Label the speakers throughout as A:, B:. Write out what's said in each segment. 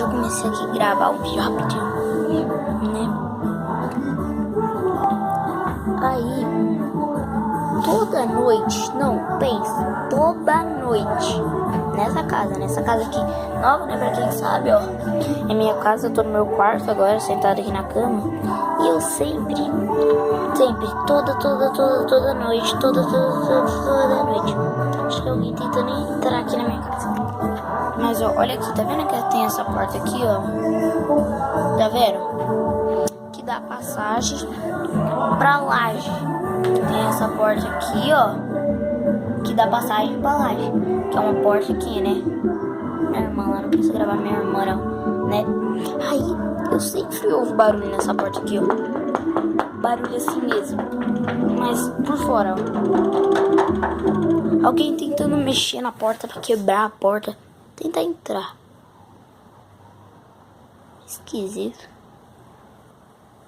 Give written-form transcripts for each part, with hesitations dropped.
A: já comecei aqui a gravar um vídeo rapidinho, né? Aí, toda noite, não, pensa, toda noite, nessa casa aqui, nova, né, pra quem sabe, ó, é minha casa, eu tô no meu quarto agora, sentado aqui na cama, e eu sempre, toda noite, toda noite, acho que alguém tentando entrar aqui na minha casa, mas ó, olha aqui, tá vendo que tem essa porta aqui, ó, tá vendo? Que dá passagem pra laje. Tem essa porta aqui, ó, que dá passagem pra laje, que é uma porta aqui, né? Minha irmã lá, não precisa gravar minha irmã não, né? Aí, eu sempre ouvo barulho nessa porta aqui, ó. Barulho assim mesmo, mas por fora, ó. Alguém tentando mexer na porta pra quebrar a porta, tentar entrar. Esquisito.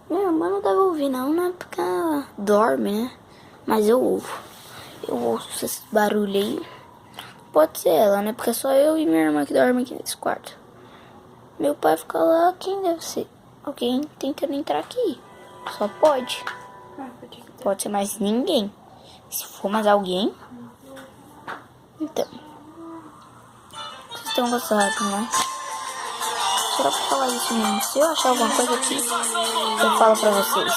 A: Minha irmã não deve ouvir não, né? Porque ela dorme, né? Mas eu ouvo. Eu ouço esse barulho aí. Pode ser ela, né? Porque é só eu e minha irmã que dormem aqui nesse quarto. Meu pai fica lá, quem deve ser? Alguém tentando entrar aqui. Só pode. Pode ser mais ninguém. Se for mais alguém. Então. Vocês tenham gostado, né? Só pra falar isso mesmo. Se eu achar alguma coisa aqui, eu falo pra vocês.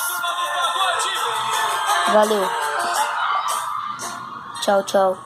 A: Valeu. Tchau, tchau.